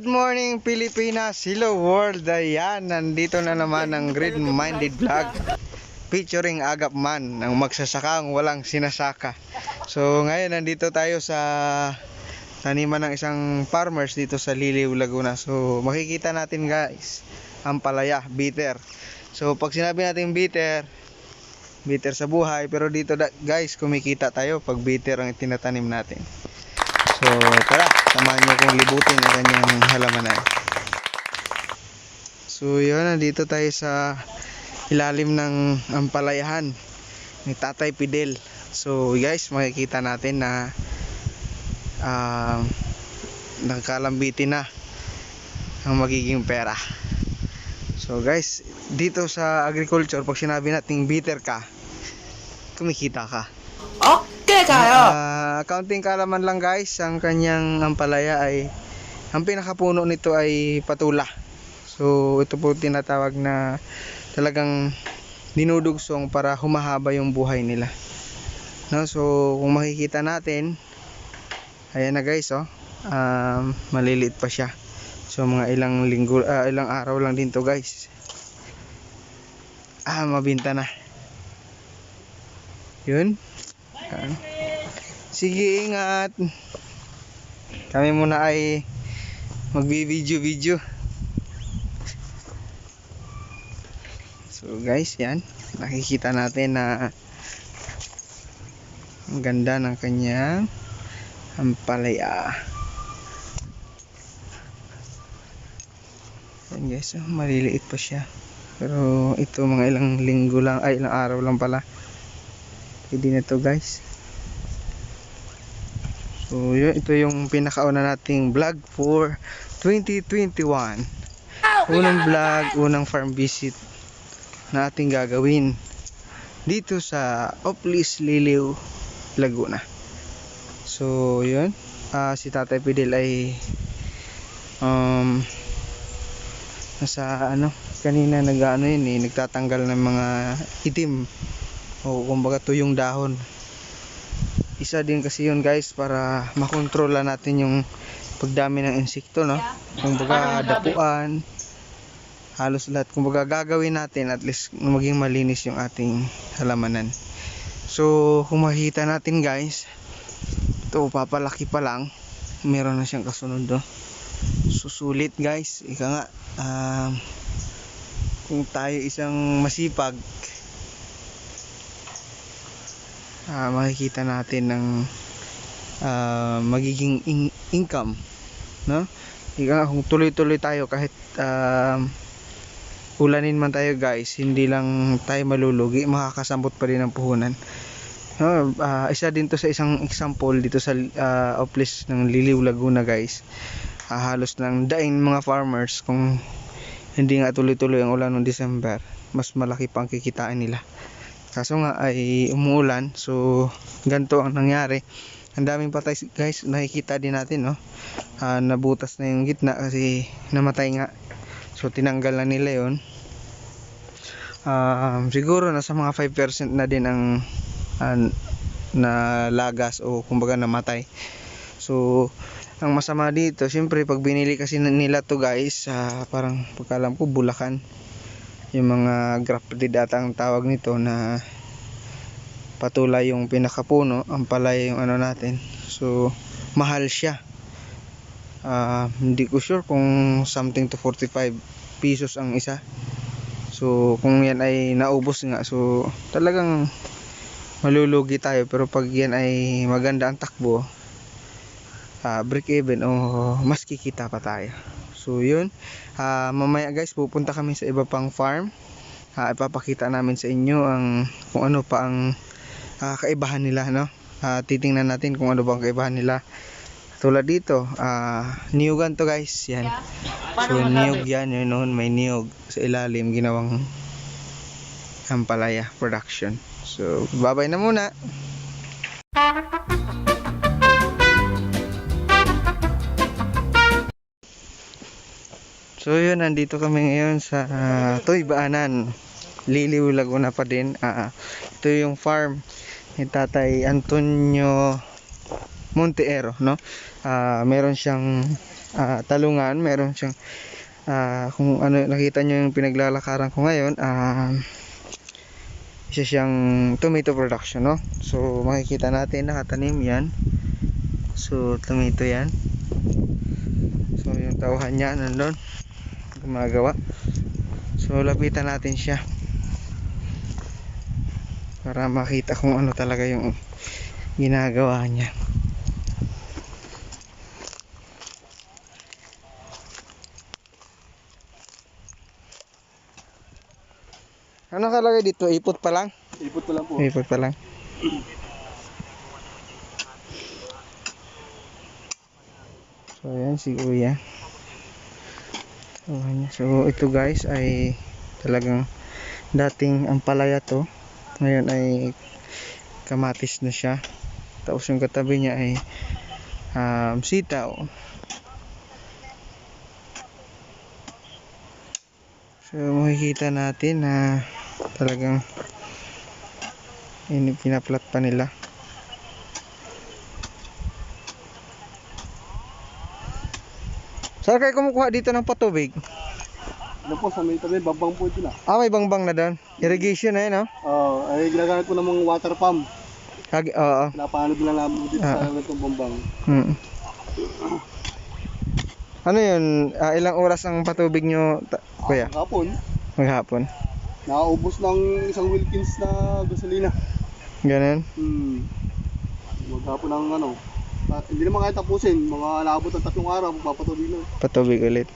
Good morning Pilipinas, hello world. Ayan, nandito na naman ang Green Minded Vlog featuring Agap Man, ang magsasakang walang sinasaka. So ngayon nandito tayo sa taniman ng isang farmers dito sa Liliw, Laguna. So makikita natin guys ang palaya, bitter. So pag sinabi natin bitter sa buhay, pero dito guys kumikita tayo pag bitter ang tinatanim natin. So tara, samahan nyo kong libutin ang kanyang halamanan. So yun, nandito tayo sa ilalim ng ampalayahan ni Tatay Fidel. So guys, makikita natin na nagkalambitin na ang magiging pera. So guys, dito sa agriculture, pag sinabi nating bitter ka, kumikita ka. Okay kayo. Accounting kalaman lang guys, ang kanyang ampalaya ay, ang pinakapuno nito ay patula. So ito po tinatawag na talagang dinudugsong para humahaba yung buhay nila, no? So kung makikita natin, ayan na guys, oh, maliliit pa siya. So mga ilang linggo, ilang araw lang din to guys, mabinta na. Yun. Sige, ingat. Kami muna ay magbi-video. So guys, yan, nakikita natin na ang ganda ng kanyang ampalaya. Yan guys, maliliit pa siya. Pero ito mga ilang linggo lang, ay ilang araw lang pala. Pwede na to guys. So yun, ito yung pinakauna nating vlog for 2021. Unang vlog, unang farm visit na ating gagawin dito sa Oplis, Liliw, Laguna. So yun, si Tatay Fidel ay nasa kanina nagtatanggal ng mga itim o kumbaga tuyong dahon. Isa din kasi yun guys, para makontrola natin yung pagdami ng insekto, no? Kumbaga dapuan, halos lahat. Kumbaga gagawin natin at least maging malinis yung ating halamanan. So kung makikita natin guys, ito papalaki pa lang, meron na siyang kasunod, no? Susulit guys, ika nga, kung tayo isang masipag, makikita natin ng magiging income, no? Ika nga, kung tuloy-tuloy tayo kahit ulanin man tayo guys, hindi lang tayo malulugi, makakasambot pa rin ang puhunan, no? Isa din to sa isang example dito sa Oplis ng Liliw, Laguna guys. Halos ng daing mga farmers, kung hindi nga tuloy-tuloy ang ulan noong December, mas malaki pa ang kikitain nila. Kaso nga ay umuulan, so ganito ang nangyari. Ang daming patay guys, nakikita din natin, no? Nabutas na yung gitna kasi namatay nga. So tinanggal na nila yun. Siguro nasa mga 5% na din ang nalagas o kumbaga namatay. So ang masama dito, siyempre pag binili kasi nila to guys, parang pagkalam ko Bulacan, yung mga grafted ata ang tawag nito, na patula yung pinakapuno, ang palay yung natin. So mahal siya. Hindi ko sure kung something to 45 pesos ang isa. So kung yan ay naubos nga, so talagang malulugi tayo. Pero pag yan ay maganda ang takbo, break even o mas kikita pa tayo. So yun, mamaya guys pupunta kami sa iba pang farm. Ipapakita namin sa inyo kung ano pa ang kaibahan nila, no? Titingnan natin kung ano ba ang kaibahan nila. Tulad dito, niyugan to guys, yan. So niyog yan, yun noon, may niyog sa ilalim, ginawang ampalaya production. So babay na muna. So yun, nandito kami ngayon sa Tuybaanan, Liliw, Laguna pa din. Ito yung farm ni Tatay Antonio Monteero, no? Meron siyang talungan. Meron siyang kung ano nakita nyo yung pinaglalakaran ko ngayon, isa siyang tomato production, no? So makikita natin nakatanim yan. So tomato yan. So yung tauhan niya nandun gumagawa. So lapitan natin siya para makita kung ano talaga yung ginagawa niya. Ano nakalagay dito? Ipot pa lang? Ipot pa lang po. Ipot pa lang. So ayan si Kuya. So ito guys ay talagang dating ampalaya to. Ngayon ay kamatis na siya. Tapos yung katabi niya ay sitaw. So makikita natin na talagang pinaplat pa nila. Saan kayo kumukuha dito ng patubig? Ano po, sa may tabi, babang po ito na. May bangbang na doon. Irrigation na yun, no? Ay ginagamit po ng mga water pump. Oo. Pinapaano din lang namin dito sa itong bambang. Ano yun? Ilang oras ang patubig nyo, Kuya? Hapon, Maghapon. nakaubos ng isang Wilkins na gasolina. Ganun. Maghapon ng ano. Hindi naman kaya tapusin, mga labot ng 3 araw, magpapatubig na. Patubig ulit.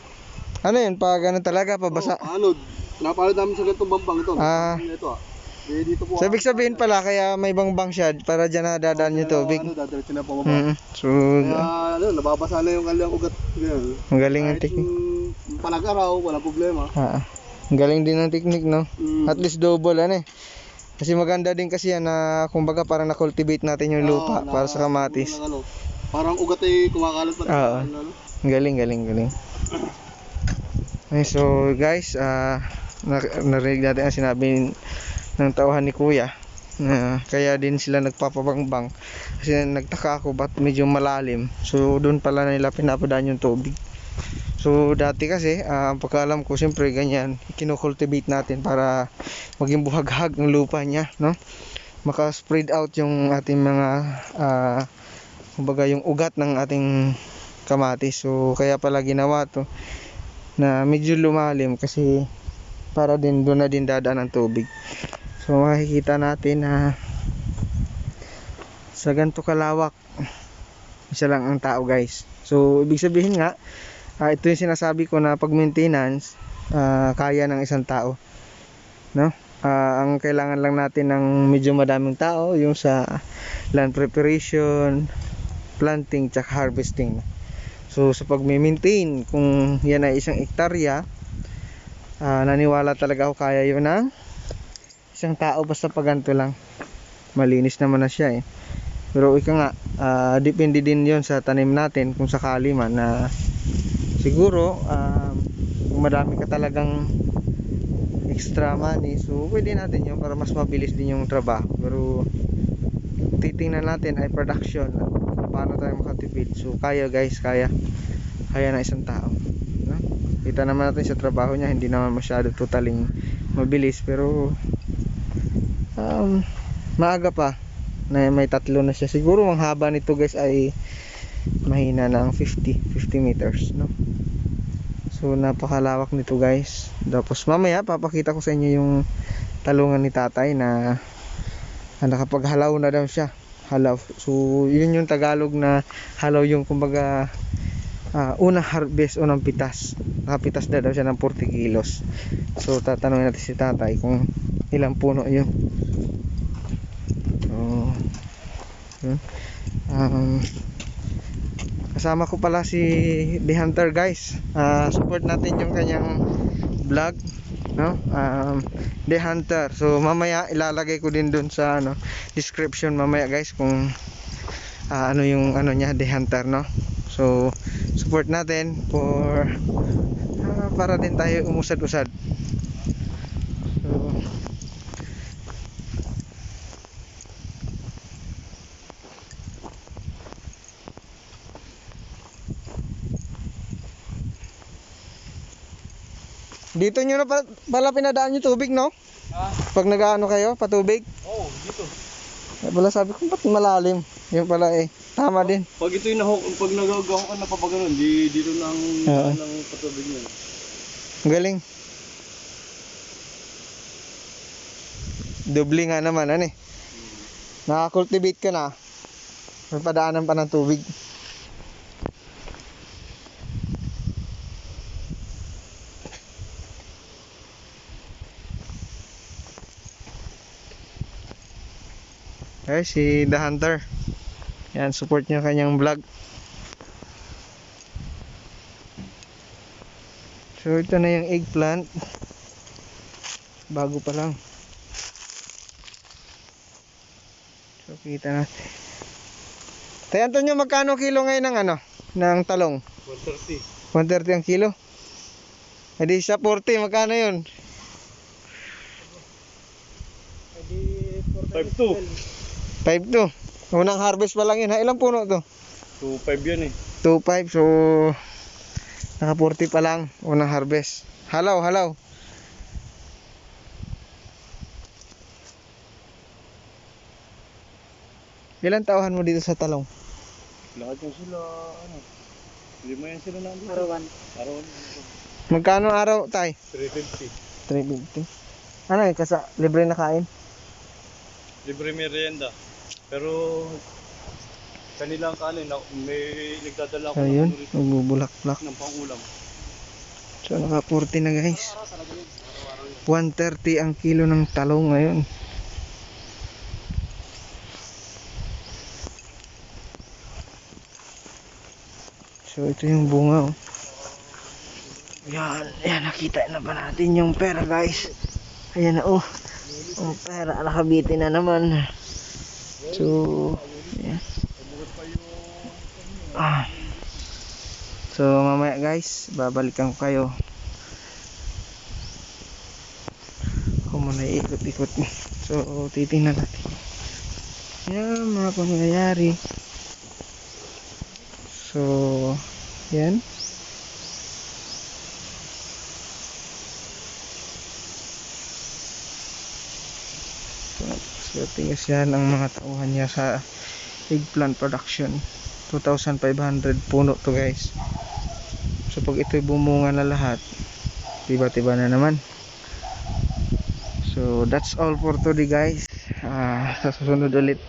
Ano yun? Pa ganun talaga, pabasa? Anod. Pinapaano namin sa ganitong bambang ito. Ito dito po. So, ibig sabihin pala, kaya may bangbang siya para dyan na dadaan yung tubig. Dadiretso na pababa. So, Kaya nababasa na yung kanilang ugat. ang galing ng Kahit technique. yung panag-araw, wala problema. Ang galing din ng technique, no? At least double, ano eh. Kasi maganda din kasi yan na, kumbaga parang na-cultivate natin yung lupa para sa kamatis. Parang ugat ay kumakalat pa. Ang galing. Okay, so guys, narinig natin ang sinabi ng tauhan ni Kuya. Kaya din sila nagpapabangbang. Kasi nagtaka ako ba't medyo malalim. So doon pala nila pinapadaan yung tubig. So dati kasi, ang pagkaalam ko siyempre ganyan, kinocultivate natin para maging buhaghag ng lupa niya, no? Maka-spread out yung ating mga kumbaga yung ugat ng ating kamatis. So kaya pala ginawa to na medyo lumalim kasi para din doon na din dadaan ang tubig. So makikita natin na sa ganito kalawak isa lang ang tao, guys. So ibig sabihin nga, ito yung sinasabi ko na pag maintenance kaya ng isang tao, no? Ang kailangan lang natin ng medyo madaming tao yung sa land preparation, planting, tsaka harvesting. So sa pag-maintain, kung yan ay 1 hektarya, naniwala talaga ako kaya yun ng isang tao basta pag ganito lang. Malinis naman na siya eh. Pero ika nga, depende din yon sa tanim natin kung sakali man na siguro kung madami ka talagang extra money, so pwede natin yun para mas mabilis din yung trabaho. Pero titingnan natin ay production, kung paano tayo makatipid. So kaya guys, kaya na isang tao, no? Kita naman natin sa trabaho niya, hindi naman masyado totaling mabilis, pero maaga pa na may 3 na siya. Siguro ang haba nito guys ay mahina ng 50 meters, no? So napakalawak nito guys. Tapos mamaya papakita ko sa inyo yung talungan ni tatay na nakapaghalaw na daw siya. Halaw. So yun yung Tagalog na halaw, yung kumbaga unang harvest, unang pitas. Nakapitas na daw siya ng 40 kilos. So tatanungin natin si tatay kung ilang puno yun. So yun. Kasama ko pala si The Hunter, guys. Support natin yung kanyang vlog, no? The Hunter. So mamaya ilalagay ko din dun sa description mamaya guys kung ano yung niya, The Hunter, no? So support natin for para din tayo umusad-usad. So Dito nyo na pala pinadaan yung tubig, no? Ha? Pag nag-ano kayo, patubig. Oo, dito. Kaya pala sabi ko, ba't malalim? Yun pala eh. Tama din. Pag ito yung pag nagagawa na pa pa ganun, dito nang Oo. ng patubig niya. Ang galing. Doble nga naman, ano eh. Nakakultivate ka na. May padaanan pa ng tubig. Ay, si The Hunter. Yan, support nyo kanyang vlog. So, ito na yung eggplant. Bago pa lang. So, kita natin. Tay Antonio, magkano kilo ngayon ng ano? Ng talong? 130. 130 ang kilo? E di sa 40, magkano yun? 5.2. 5 to. Unang harvest pa lang yun. Ha? Ilang puno to? 2.5 yan eh. 2.5. So, naka 40 pa lang. Unang harvest. Halaw, halaw. Ilan tauhan mo dito sa talong? Lahat yan sila, ano, 5 yan sila nandito. Arawan. Arawan. Magkano araw, tay? 350. 350. Ano eh, libre na kain? Libre merienda. Pero kanila ang kanin, may nagdadala ko Ayun, ng magbubulak-bulak. ng pangulam. So, naka 40 na guys. 130 ang kilo ng talong ngayon. So, ito yung bunga, oh. Yan, yan, nakita na ba natin yung pera, guys? Ayan na, oh. Oh, pera, nakabitin na naman. So, yan. So, mamaya, guys, babalikan ko kayo. Ako muna iikot-ikot. So, titingnan natin. Yan, mga pangyayari. So, yan. So, tingis yan ang mga tauhan niya sa eggplant production. 2,500 puno to guys. So, pag ito'y bumunga na lahat, tiba-tiba na naman. So, that's all for today guys. Sa susunod ulit.